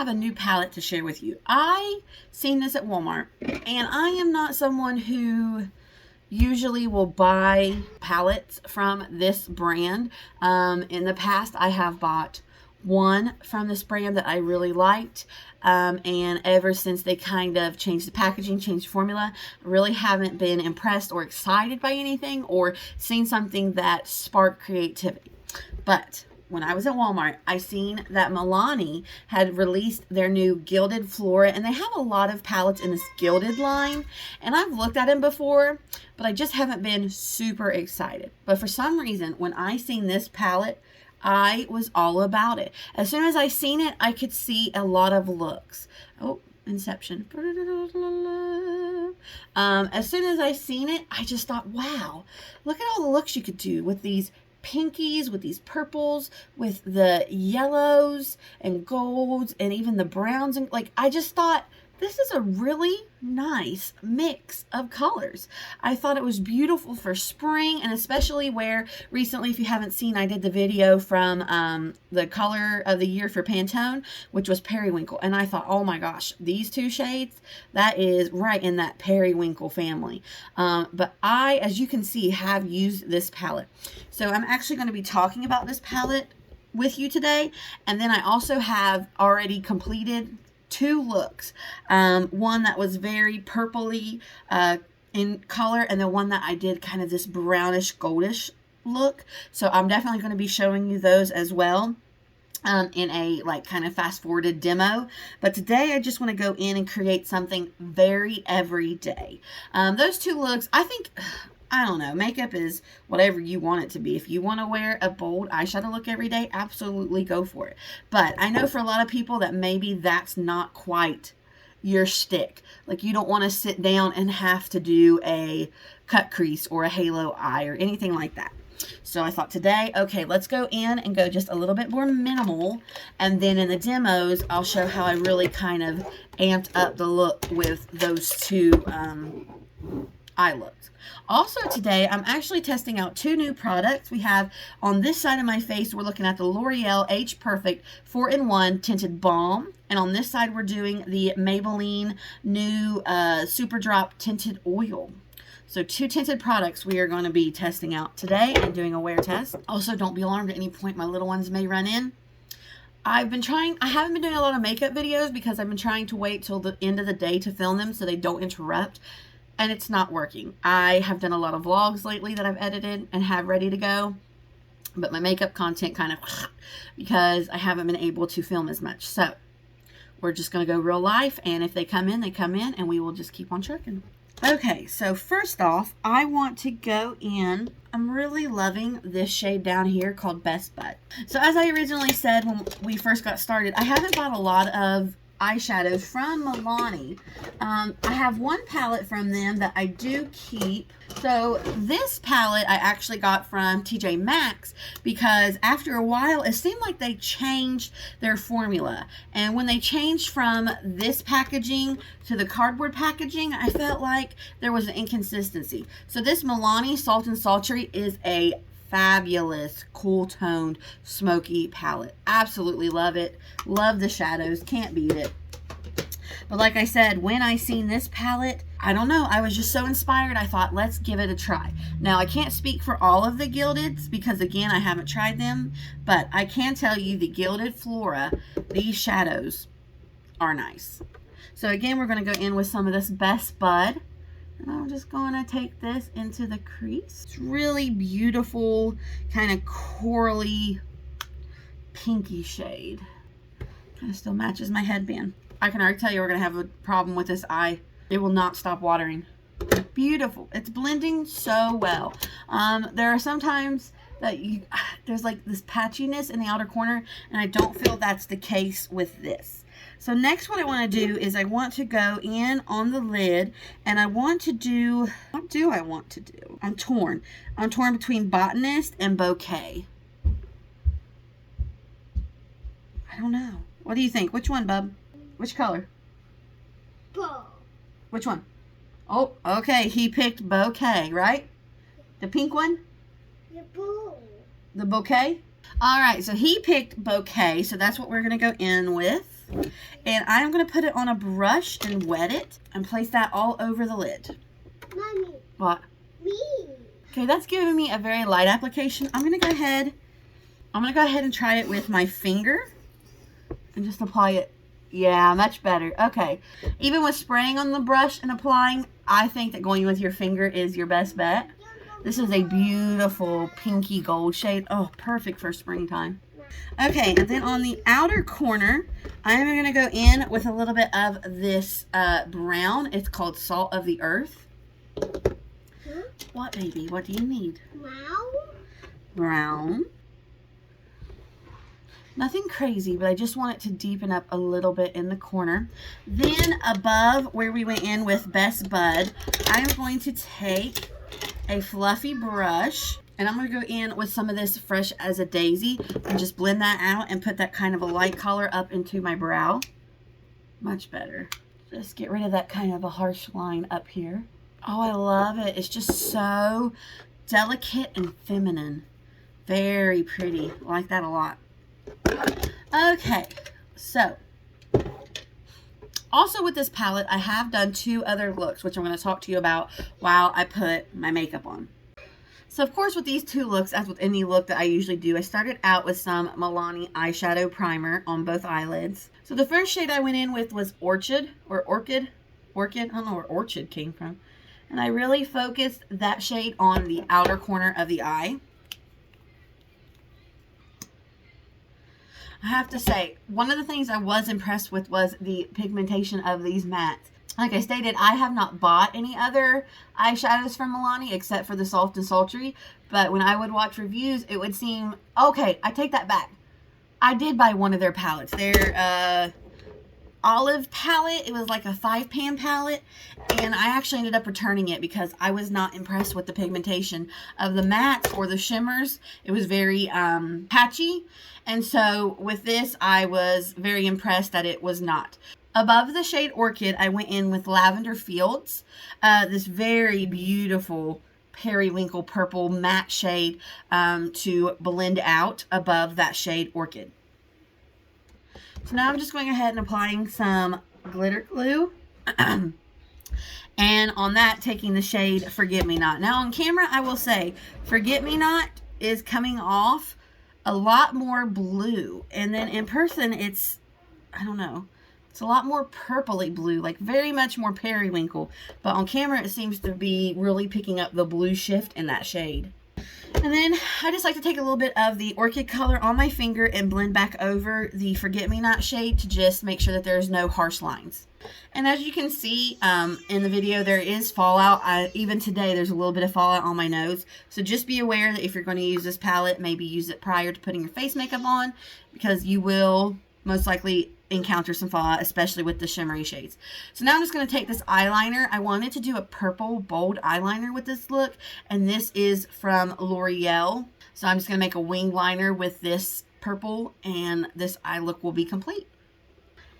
have a new palette to share with you. I seen this at Walmart, and I am not someone who usually will buy palettes from this brand. In the past, I have bought one from this brand that I really liked, and ever since they kind of changed the packaging, changed the formula, I really haven't been impressed or excited by anything or seen something that sparked creativity. But when I was at Walmart, I seen that Milani had released their new Gilded Flora, and they have a lot of palettes in this Gilded line, and I've looked at them before, but I just haven't been super excited. But for some reason, when I seen this palette, I was all about it. As soon as I seen it, I could see a lot of looks. Oh, Inception. As soon as I seen it, I just thought, wow, look at all the looks you could do with these pinkies, with these purples, with the yellows and golds and even the browns. And like, I just thought, this is a really nice mix of colors. I thought it was beautiful for spring, and especially where recently, if you haven't seen, I did the video from the color of the year for Pantone, which was Periwinkle. And I thought, oh my gosh, these two shades, that is right in that Periwinkle family. But I, as you can see, have used this palette. So I'm actually going to be talking about this palette with you today. And then I also have already completed two looks, one that was very purpley in color, and the one that I did kind of this brownish goldish look. So I'm definitely going to be showing you those as well in a like kind of fast forwarded demo. But today I just want to go in and create something very everyday. Those two looks, I think, I don't know, makeup is whatever you want it to be. If you want to wear a bold eyeshadow look every day, absolutely go for it. But I know for a lot of people that maybe that's not quite your shtick. Like, you don't want to sit down and have to do a cut crease or a halo eye or anything like that. So I thought today, okay, let's go in and go just a little bit more minimal. And then in the demos, I'll show how I really kind of amped up the look with those two eye looks. Also today, I'm actually testing out two new products. We have on this side of my face, we're looking at the L'Oreal Age Perfect 4-in-1 Tinted Balm. And on this side, we're doing the Maybelline new Super Drop Tinted Oil. So two tinted products we are going to be testing out today and doing a wear test. Also, don't be alarmed at any point my little ones may run in. I haven't been doing a lot of makeup videos because I've been trying to wait till the end of the day to film them so they don't interrupt. And it's not working. I have done a lot of vlogs lately that I've edited and have ready to go. But my makeup content kind of because I haven't been able to film as much. So we're just going to go real life. And if they come in, they come in. And we will just keep on trucking. Okay, so first off, I want to go in. I'm really loving this shade down here called Best Bud. So as I originally said when we first got started, I haven't bought a lot of eyeshadows from Milani. I have one palette from them that I do keep. So this palette I actually got from TJ Maxx because after a while it seemed like they changed their formula, and when they changed from this packaging to the cardboard packaging, I felt like there was an inconsistency. So this Milani Salt and Sultry is a fabulous cool toned smoky palette. Absolutely love it. Love the shadows, can't beat it. But like I said, when I seen this palette, I don't know, I was just so inspired. I thought, let's give it a try. Now, I can't speak for all of the Gildeds because, again, I haven't tried them. But I can tell you the Gilded Flora, these shadows are nice. So, again, we're going to go in with some of this Best Bud. And I'm just going to take this into the crease. It's really beautiful, kind of corally, pinky shade. Kind of still matches my headband. I can already tell you we're going to have a problem with this eye. It will not stop watering. Beautiful. It's blending so well. There are some times that there's like this patchiness in the outer corner, and I don't feel that's the case with this. So next what I want to do is I want to go in on the lid, and I want to do, what do I want to do? I'm torn. I'm torn between Botanist and Bouquet. I don't know. What do you think? Which one, bub? Which color? Blue. Which one? Oh, okay. He picked Bouquet, right? The pink one? The blue. The Bouquet? All right. So he picked Bouquet. So that's what we're going to go in with. And I'm going to put it on a brush and wet it and place that all over the lid. Mommy. What? Me. Okay, that's giving me a very light application. I'm going to go ahead and try it with my finger and just apply it. Yeah, much better. Okay. Even with spraying on the brush and applying, I think that going with your finger is your best bet. This is a beautiful pinky gold shade. Oh, perfect for springtime. Okay, and then on the outer corner, I'm going to go in with a little bit of this brown. It's called Salt of the Earth. Huh? What, baby? What do you need? Wow. Brown. Nothing crazy, but I just want it to deepen up a little bit in the corner. Then above where we went in with Best Bud, I'm going to take a fluffy brush and I'm going to go in with some of this Fresh as a Daisy and just blend that out and put that kind of a light color up into my brow. Much better. Just get rid of that kind of a harsh line up here. Oh, I love it. It's just so delicate and feminine. Very pretty. I like that a lot. Okay, so also with this palette, I have done 2 other looks, which I'm going to talk to you about while I put my makeup on. So of course with these 2 looks, as with any look that I usually do, I started out with some Milani eyeshadow primer on both eyelids. So the first shade I went in with was Orchid, or Orchid, I don't know where Orchid came from. And I really focused that shade on the outer corner of the eye. I have to say, one of the things I was impressed with was the pigmentation of these mattes. Like I stated, I have not bought any other eyeshadows from Milani except for the Soft and Sultry. But when I would watch reviews, it would seem... Okay, I take that back. I did buy one of their palettes. Their olive palette. It was like a 5-pan palette. And I actually ended up returning it because I was not impressed with the pigmentation of the mattes or the shimmers. It was very patchy. And so with this, I was very impressed that it was not. Above the shade Orchid, I went in with Lavender Fields. This very beautiful periwinkle purple matte shade to blend out above that shade Orchid. So now I'm just going ahead and applying some glitter glue. And on that, taking the shade Forget Me Not. Now on camera, I will say, Forget Me Not is coming off a lot more blue, and then in person it's, I don't know, it's a lot more purpley blue, like very much more periwinkle, but on camera it seems to be really picking up the blue shift in that shade. And then I just like to take a little bit of the Orchid color on my finger and blend back over the Forget Me Not shade to just make sure that there's no harsh lines. And as you can see in the video, there is fallout. Even today, there's a little bit of fallout on my nose. So just be aware that if you're going to use this palette, maybe use it prior to putting your face makeup on, because you will most likely encounter some fallout, especially with the shimmery shades. So now I'm just going to take this eyeliner. I wanted to do a purple bold eyeliner with this look, and this is from L'Oreal. So I'm just going to make a wing liner with this purple, and this eye look will be complete.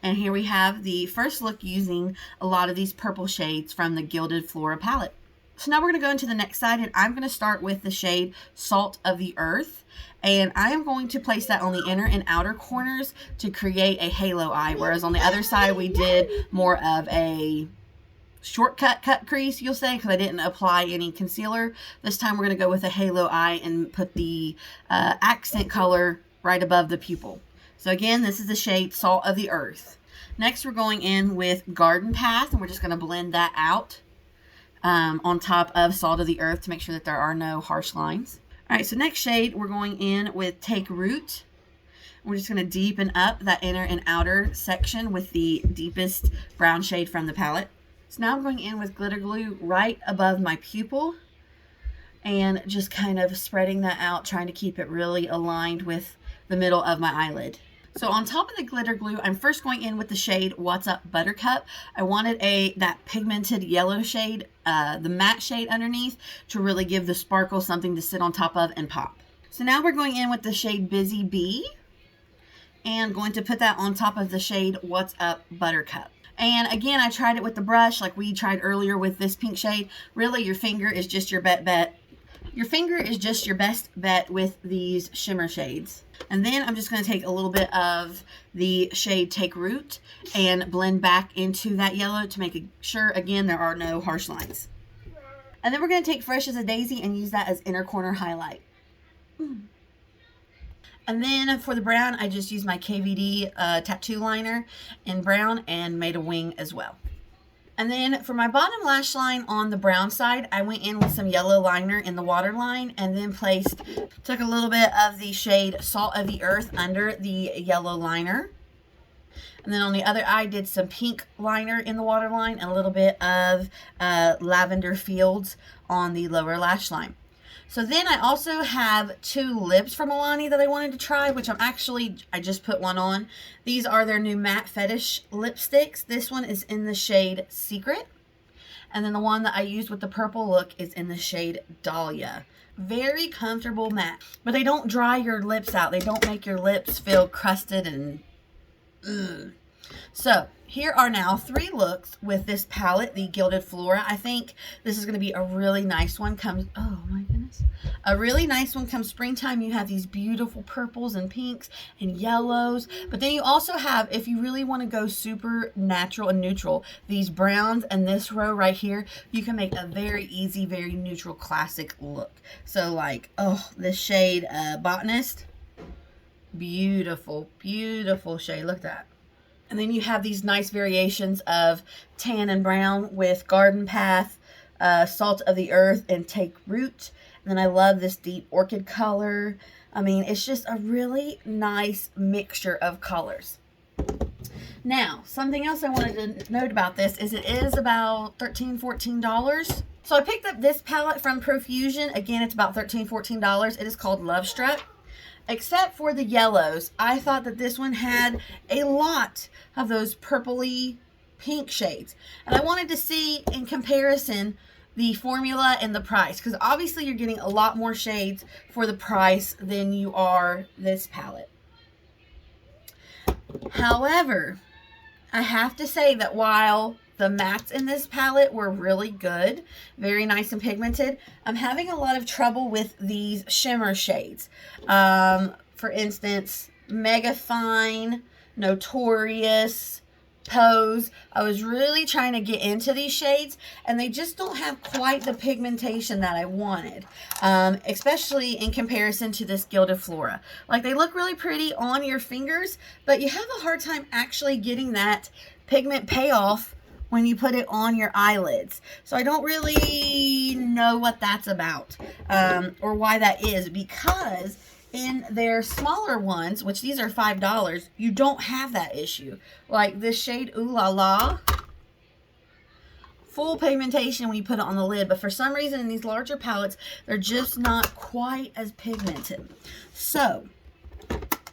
And here we have the first look using a lot of these purple shades from the Gilded Flora palette. So now we're going to go into the next side, and I'm going to start with the shade Salt of the Earth. And I am going to place that on the inner and outer corners to create a halo eye. Whereas on the other side, we did more of a shortcut cut crease, you'll say, because I didn't apply any concealer. This time we're going to go with a halo eye and put the accent color right above the pupil. So again, this is the shade Salt of the Earth. Next, we're going in with Garden Path, and we're just going to blend that out on top of Salt of the Earth to make sure that there are no harsh lines. All right, so next shade, we're going in with Take Root. We're just going to deepen up that inner and outer section with the deepest brown shade from the palette. So now I'm going in with glitter glue right above my pupil and just kind of spreading that out, trying to keep it really aligned with the middle of my eyelid. So on top of the glitter glue, I'm first going in with the shade What's Up Buttercup. I wanted that pigmented yellow shade, the matte shade underneath, to really give the sparkle something to sit on top of and pop. So now we're going in with the shade Busy Bee, and going to put that on top of the shade What's Up Buttercup. And again, I tried it with the brush like we tried earlier with this pink shade. Really, your finger is just your bet. Your finger is just your best bet with these shimmer shades. And then I'm just going to take a little bit of the shade Take Root and blend back into that yellow to make sure, again, there are no harsh lines. And then we're going to take Fresh as a Daisy and use that as inner corner highlight. And then for the brown, I just used my KVD tattoo liner in brown and made a wing as well. And then for my bottom lash line on the brown side, I went in with some yellow liner in the waterline and then took a little bit of the shade Salt of the Earth under the yellow liner. And then on the other eye, did some pink liner in the waterline and a little bit of Lavender Fields on the lower lash line. So then I also have 2 lips from Milani that I wanted to try, which I just put one on. These are their new matte fetish lipsticks. This one is in the shade Secret. And then the one that I used with the purple look is in the shade Dahlia. Very comfortable matte, but they don't dry your lips out. They don't make your lips feel crusted and ugh. So here are now 3 looks with this palette, the Gilded Flora. I think this is going to be a really nice one. Oh my goodness. A really nice one comes springtime. You have these beautiful purples and pinks and yellows. But then you also have, if you really want to go super natural and neutral, these browns and this row right here, you can make a very easy, very neutral, classic look. So like, oh, this shade Botanist. Beautiful, beautiful shade. Look at that. And then you have these nice variations of tan and brown with Garden Path, Salt of the Earth, and Take Root. And then I love this deep orchid color. I mean, it's just a really nice mixture of colors. Now, something else I wanted to note about this is it is about $13, $14. So I picked up this palette from Profusion. Again, it's about $13, $14. It is called Love Struck. Except for the yellows, I thought that this one had a lot of those purpley pink shades. And I wanted to see in comparison the formula and the price, because obviously you're getting a lot more shades for the price than you are this palette. However, I have to say that while the mattes in this palette were really good, very nice and pigmented, I'm having a lot of trouble with these shimmer shades. For instance, Mega Fine, Notorious, Pose. I was really trying to get into these shades and they just don't have quite the pigmentation that I wanted, especially in comparison to this Gilded Flora. Like, they look really pretty on your fingers, but you have a hard time actually getting that pigment payoff when you put it on your eyelids. So I don't really know what that's about, or why that is, because in their smaller ones, which these are $5, you don't have that issue. Like this shade Ooh La La, full pigmentation when you put it on the lid, but for some reason in these larger palettes, they're just not quite as pigmented. So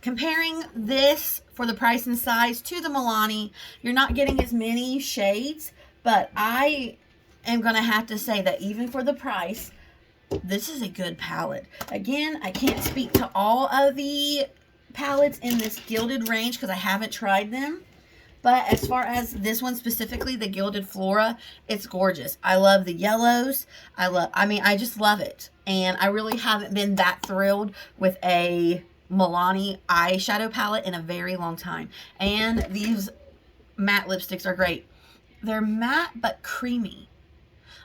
comparing this for the price and size to the Milani, you're not getting as many shades, but I am going to have to say that even for the price, this is a good palette. Again, I can't speak to all of the palettes in this gilded range because I haven't tried them. But as far as this one specifically, the Gilded Flora, it's gorgeous. I love the yellows. I just love it. And I really haven't been that thrilled with a Milani eyeshadow palette in a very long time. And these matte lipsticks are great. They're matte but creamy.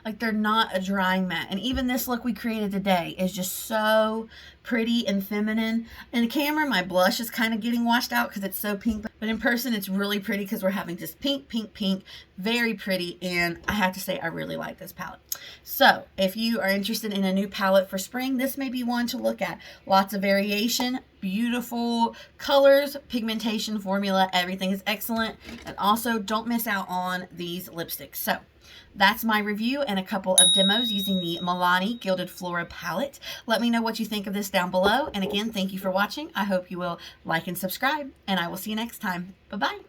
Like, they're not a drying matte. And even this look we created today is just so pretty and feminine. In the camera, my blush is kind of getting washed out because it's so pink. But in person, it's really pretty because we're having just pink, pink, pink. Very pretty. And I have to say, I really like this palette. So if you are interested in a new palette for spring, this may be one to look at. Lots of variation, beautiful colors, pigmentation, formula. Everything is excellent. And also, don't miss out on these lipsticks. So that's my review and a couple of demos using the Milani Gilded Flora palette. Let me know what you think of this down below. And again, thank you for watching. I hope you will like and subscribe, and I will see you next time. Bye-bye.